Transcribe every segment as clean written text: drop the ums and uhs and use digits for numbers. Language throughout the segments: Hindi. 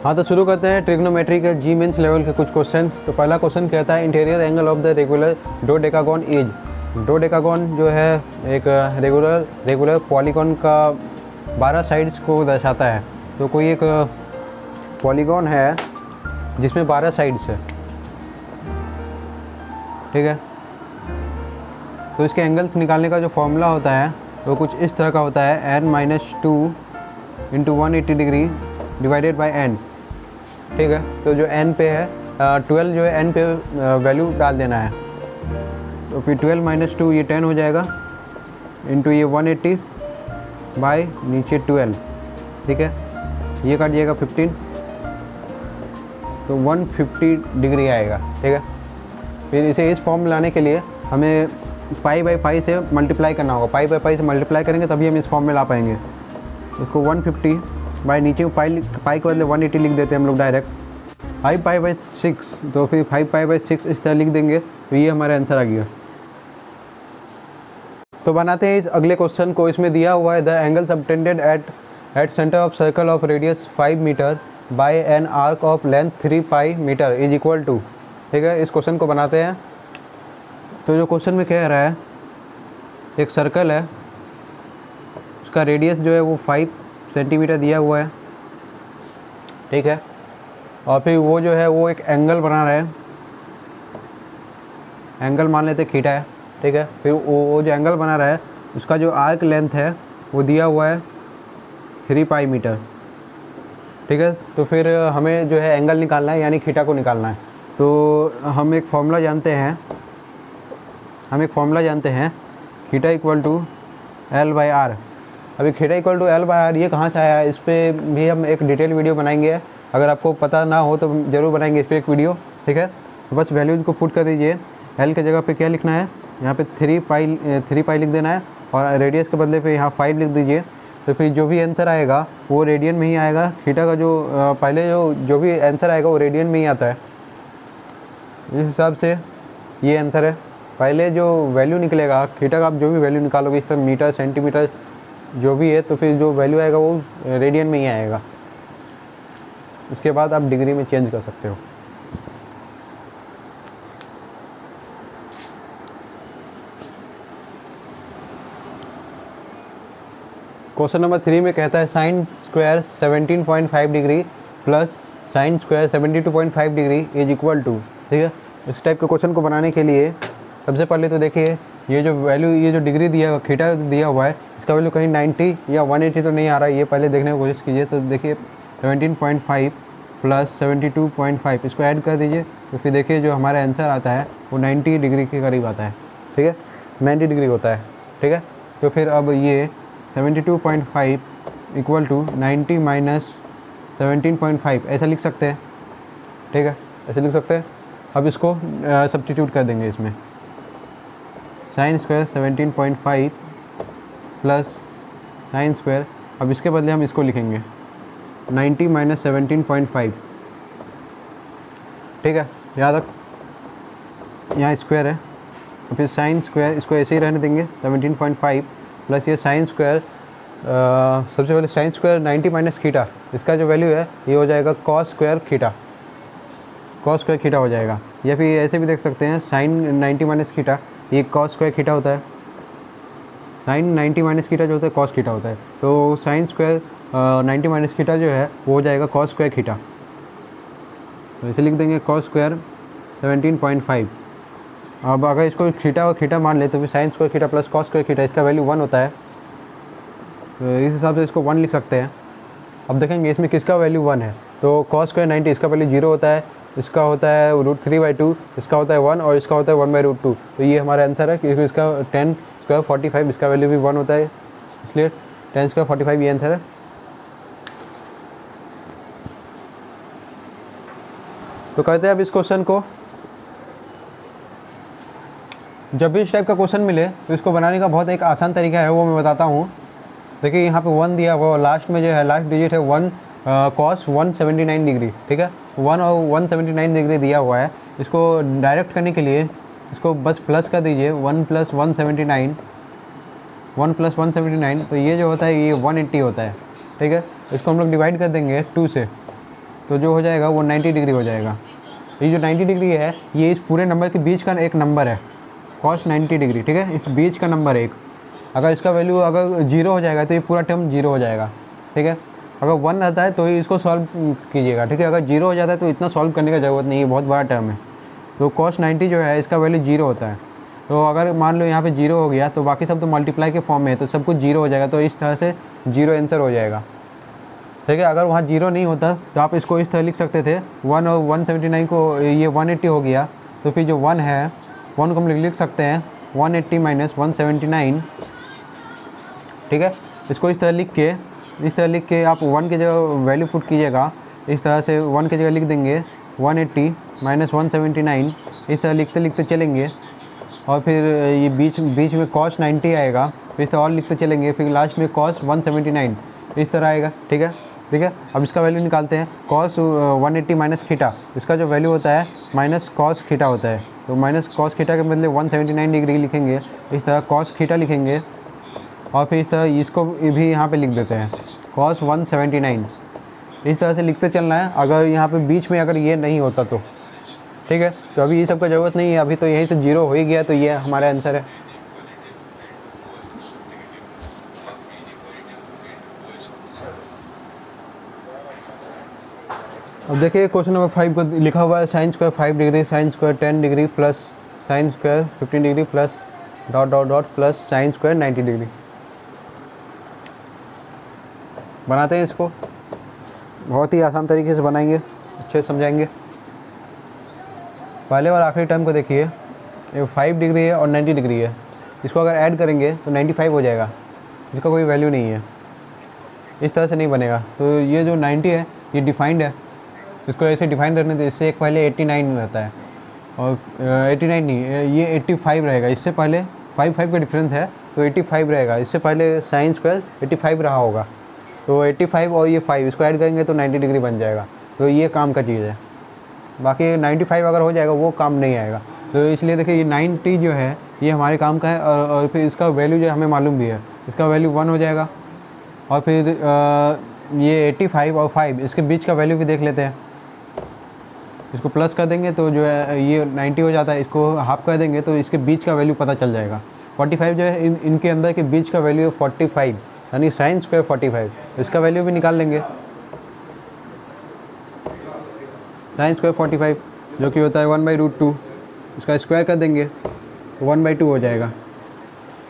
हाँ, तो शुरू करते हैं ट्रिग्नोमेट्री के जी मीन्स लेवल के कुछ क्वेश्चंस। तो पहला क्वेश्चन कहता है interior angle of the regular dodecagon is. Dodecagon जो है एक रेगुलर पॉलीगॉन का 12 साइड्स को दर्शाता है। तो कोई एक पॉलीगॉन है जिसमें 12 साइड्स है, ठीक है। तो इसके एंगल्स निकालने का जो फॉर्मूला होता है वो कुछ इस तरह का होता है, n-2 into 180 degree divided by n, ठीक है। तो जो n पे है 12 जो है n पे वैल्यू डाल देना है। तो फिर 12 माइनस 2 ये 10 हो जाएगा, इंटू ये 180 बाई नीचे 12, ठीक है। ये काट जाएगा 15, तो 150 डिग्री आएगा, ठीक है। फिर इसे इस फॉर्म में लाने के लिए हमें पाई बाई पाई से मल्टीप्लाई करना होगा। पाई बाई पाई से मल्टीप्लाई करेंगे तभी हम इस फॉर्म में ला पाएंगे। इसको 150 बाई नीचे पाई के बदले 180 लिख देते हैं हम लोग डायरेक्ट। 5 पाई बाई 6, तो फिर 5 पाई बाई 6 इस तरह लिख देंगे, तो ये हमारा आंसर आ गया। तो बनाते हैं इस अगले क्वेश्चन को। इसमें दिया हुआ है the angle subtended at centre of circle of radius 5 metre by an arc of length 3 pi metre is equal to, ठीक है। इस क्वेश्चन को बनाते हैं। तो जो क्वेश्चन में कह रहा है, एक सर्कल है, उसका रेडियस जो है वो 5 सेंटीमीटर दिया हुआ है, ठीक है। और फिर वो जो है वो एक एंगल बना रहा है, एंगल मान लेते थीटा है, ठीक है। फिर वो जो एंगल बना रहा है उसका जो आर्क लेंथ है वो दिया हुआ है 3 पाई मीटर, ठीक है। तो फिर हमें जो है एंगल निकालना है, यानी थीटा को निकालना है। तो हम एक फॉर्मूला जानते हैं, theta equal to L by R. अभी theta equal to L by R ये कहाँ से आया है, इस पर भी हम एक डिटेल वीडियो बनाएंगे। अगर आपको पता ना हो तो ज़रूर बनाएंगे इस पर एक वीडियो, ठीक है। तो बस वैल्यूज को पुट कर दीजिए। L के जगह पे क्या लिखना है, यहाँ पे 3 पाई लिख देना है, और रेडियस के बदले पे यहाँ 5 लिख दीजिए। तो फिर जो भी आंसर आएगा वो रेडियन में ही आएगा। थीटा का जो पहले जो भी आंसर आएगा वो रेडियन में ही आता है। इस हिसाब से ये आंसर है। पहले जो वैल्यू निकलेगा थीटा का, आप जो भी वैल्यू निकालोगे इस तरह मीटर सेंटीमीटर जो भी है, तो फिर जो वैल्यू आएगा वो रेडियन में ही आएगा। उसके बाद आप डिग्री में चेंज कर सकते हो। क्वेश्चन नंबर 3 में कहता है sine square 17.5 degree plus sine square 72.5 degree is equal to, ठीक है। इस टाइप के क्वेश्चन को बनाने के लिए सबसे पहले तो देखिए ये जो वैल्यू, ये जो डिग्री दिया थीटा दिया हुआ है, इसका वैल्यू कहीं 90 या 180 तो नहीं आ रहा है, ये पहले देखने की कोशिश कीजिए। तो देखिए 17.5 प्लस 72.5 इसको ऐड कर दीजिए, तो फिर देखिए जो हमारा आंसर आता है वो 90 डिग्री के करीब आता है, ठीक है। 90 डिग्री होता है, ठीक है। तो फिर अब ये 72.5 इक्वल टू 90 माइनस 17.5 ऐसा लिख सकते हैं, ठीक है, ऐसे लिख सकते हैं। अब इसको सब्स्टिट्यूट कर देंगे इसमें, sign square 17.5 plus sine square, अब इसके बदले हम इसको लिखेंगे 90 माइनस 17.5, ठीक है। याद रख यहाँ स्क्वायर है, तो फिर साइन स्क्वायर इसको ऐसे ही रहने देंगे 17.5 प्लस ये साइन स्क्वायर, सबसे पहले साइन स्क्वायर 90 माइनस थीटा, इसका जो वैल्यू है ये हो जाएगा cos square theta, cos square theta हो जाएगा। या फिर ऐसे भी देख सकते हैं साइन 90 माइनस थीटा, ये कॉस स्क्वायर थीटा होता है। साइन 90 माइनस थीटा जो होता है कॉस थीटा होता है। तो साइन स्क्वायर 90 माइनस थीटा जो है वो हो जाएगा कॉस स्क्वायर थीटा, तो इसे लिख देंगे कॉस स्क्वायर 17.5। अब अगर इसको थीटा और थीटा मान ले तो फिर sine square theta plus cos square theta, इसका वैल्यू 1 होता है, तो इस हिसाब से इसको 1 लिख सकते हैं। अब देखेंगे इसमें किसका वैल्यू 1 है, तो कॉस स्क्वायर 90 इसका वैल्यू 0 होता है, इसका होता है √3/2, इसका होता है 1 और इसका होता है 1/√2। तो ये हमारा आंसर है, क्योंकि इसका 10 स्क्वायर 45, इसका वैल्यू भी 1 होता है, इसलिए 10 स्क्वायर 45 ये आंसर है। तो करते हैं अब इस क्वेश्चन को। जब भी इस टाइप का क्वेश्चन मिले तो इसको बनाने का बहुत एक आसान तरीका है, वो मैं बताता हूँ। देखिए यहाँ पे 1 दिया हुआ, लास्ट में जो है लास्ट डिजिट है 1 cos 179 डिग्री, ठीक है। 1 और 179 डिग्री दिया हुआ है। इसको डायरेक्ट करने के लिए इसको बस प्लस कर दीजिए, 1 + 179, तो ये जो होता है ये 180 होता है, ठीक है। इसको हम लोग डिवाइड कर देंगे 2 से, तो जो हो जाएगा वो 90 डिग्री हो जाएगा। ये जो 90 डिग्री है ये इस पूरे नंबर के बीच का एक नंबर है, cos 90 डिग्री, ठीक है, इस बीच का नंबर है एक। अगर इसका वैल्यू अगर 0 हो जाएगा तो ये पूरा टर्म 0 हो जाएगा, ठीक है। अगर 1 रहता है तो ही इसको सॉल्व कीजिएगा, ठीक है। अगर 0 हो जाता है तो इतना सॉल्व करने का ज़रूरत नहीं है, बहुत बड़ा टर्म है। तो cos 90 जो है इसका वैल्यू 0 होता है। तो अगर मान लो यहाँ पे 0 हो गया तो बाकी सब तो मल्टीप्लाई के फॉर्म में है, तो सब कुछ 0 हो जाएगा, तो इस तरह से 0 आंसर हो जाएगा, ठीक है। अगर वहाँ 0 नहीं होता तो आप इसको इस तरह लिख सकते थे, 1 और 179 को ये 180 हो गया, तो फिर जो 1 है 1 को हम लिख सकते हैं 180 माइनस 179, ठीक है। इसको इस तरह लिख के आप 1 की जगह वैल्यू पुट कीजिएगा, इस तरह से 1 की जगह लिख देंगे 180 माइनस 179, इस तरह लिखते लिखते चलेंगे, और फिर ये बीच में cos 90 आएगा, फिर इस तरह और लिखते चलेंगे, फिर लास्ट में cos 179 इस तरह आएगा, ठीक है। अब इसका वैल्यू निकालते हैं, cos 180 माइनस थीटा, इसका जो वैल्यू होता है माइनस cos थीटा होता है, तो माइनस cos थीटा के बदले 179 डिग्री लिखेंगे, इस तरह cos थीटा लिखेंगे, और फिर इस तरह इसको भी यहाँ पे लिख देते हैं cos 179, इस तरह से लिखते चलना है। अगर यहाँ पे बीच में अगर ये नहीं होता तो, ठीक है। तो अभी ये सब का ज़रूरत नहीं है, अभी तो यहीं से 0 हो ही गया, तो ये हमारा आंसर है। अब देखिए क्वेश्चन नंबर 5 को लिखा हुआ है sine square 5 degree, sine square 10 degree plus sine square 15 degree plus dot dot dot plus sine square 90 degree. बनाते हैं इसको, बहुत ही आसान तरीके से बनाएंगे, अच्छे से समझाएंगे। पहले और आखिरी टर्म को देखिए, ये 5 डिग्री है और 90 डिग्री है, इसको अगर ऐड करेंगे तो 95 हो जाएगा, इसका कोई वैल्यू नहीं है, इस तरह से नहीं बनेगा। तो ये जो 90 है ये डिफाइंड है, इसको ऐसे डिफाइन करने दे, इससे एक पहले 89 रहता है, और 89 नहीं, ये 85 रहेगा, इससे पहले 5 का डिफरेंस है तो 85 रहेगा, इससे पहले साइन स्क्वायर 85 रहा होगा, तो 85 और ये 5 इसको ऐड करेंगे तो 90 डिग्री बन जाएगा। तो ये काम का चीज़ है, बाकी 95 अगर हो जाएगा वो काम नहीं आएगा। तो इसलिए देखिए ये 90 जो है ये हमारे काम का है, और फिर इसका वैल्यू जो हमें मालूम भी है, इसका वैल्यू 1 हो जाएगा, और फिर ये 85 और 5 इसके बीच का वैल्यू भी देख लेते हैं, इसको प्लस कर देंगे तो जो है ये 90 हो जाता है, इसको हाफ कर देंगे तो इसके बीच का वैल्यू पता चल जाएगा। 45 जो है इनके अंदर के बीच का वैल्यू है 45, यानी साइन स्क्वायर 45, इसका वैल्यू भी निकाल लेंगे, साइन स्क्वायर 45 जो कि होता है 1/√2, इसका स्क्वायर कर देंगे 1/2 हो जाएगा,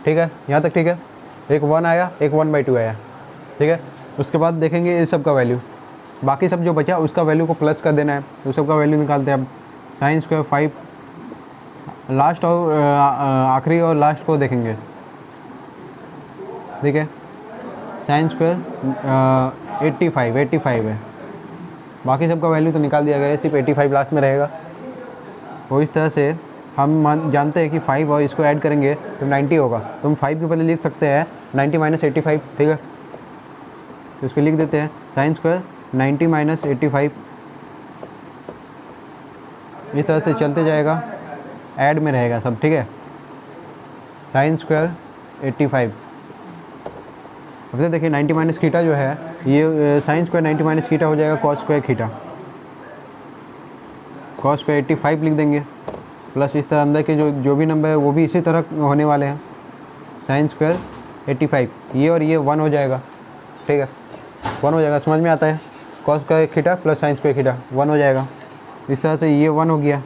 ठीक है। यहाँ तक ठीक है, एक 1 आया, एक 1/2 आया, ठीक है। उसके बाद देखेंगे इस सब का वैल्यू, बाकी सब जो बचा उसका वैल्यू को प्लस कर देना है, तो सब का वैल्यू निकालते हैं। अब साइन स्क्वायर 5 लास्ट और आखिरी और लास्ट को देखेंगे, ठीक है। साइन स्क्वायर 85 है, बाकी सब का वैल्यू तो निकाल दिया गया है, सिर्फ 85 लास्ट में रहेगा। और इस तरह से हम जानते हैं कि 5 और इसको ऐड करेंगे तो 90 होगा, तो हम 5 के बदले लिख सकते हैं 90 माइनस 85, ठीक है। तो इसको लिख देते हैं साइन स्क्वायर 90 माइनस 85, इस तरह से चलते जाएगा, ऐड में रहेगा सब, ठीक है। साइन स्क्वायर 85, अब तो देखिए 90 माइनस थीटा जो है ये साइन स्क्वायर 90 माइनस थीटा हो जाएगा cos square theta, cos square 85 लिख देंगे, प्लस इस तरह अंदर के जो भी नंबर है वो भी इसी तरह होने वाले हैं, साइन स्क्वायर 85, ये और ये 1 हो जाएगा, ठीक है, 1 हो जाएगा, समझ में आता है। Cos square theta plus sine square theta 1 हो जाएगा, इस तरह से ये 1 हो गया,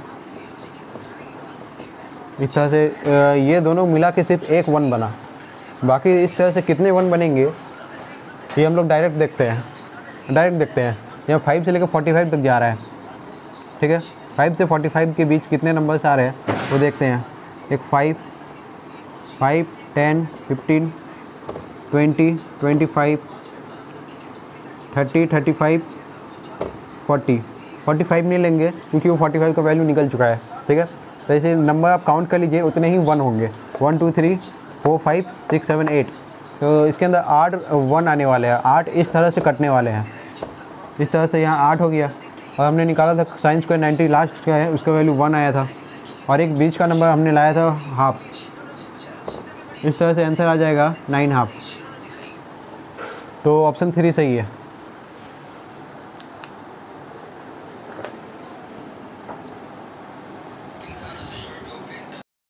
इस तरह से ये दोनों मिला के सिर्फ एक 1 बना, बाकी इस तरह से कितने 1 बनेंगे ये हम लोग डायरेक्ट देखते हैं। यहाँ 5 से लेकर 45 तक जा रहा है, ठीक है। 5 से 45 के बीच कितने नंबर्स आ रहे हैं वो देखते हैं। एक 5, 10, 15, 20, 25, 30, 35, 40, 45 नहीं लेंगे क्योंकि वो 45 का वैल्यू निकल चुका है, ठीक है। तो ऐसे नंबर आप काउंट कर लीजिए, उतने ही 1 होंगे, 1 2 3 4 5 6 7 8, तो इसके अंदर 8 1 आने वाले हैं, 8 इस तरह से कटने वाले हैं, इस तरह से यहाँ 8 हो गया, और हमने निकाला था साइन स्क्वायर 90 लास्ट का है उसका वैल्यू 1 आया था, और एक बीच का नंबर हमने लाया था हाफ, इस तरह से आंसर आ जाएगा 9 हाफ। तो ऑप्शन 3 सही है।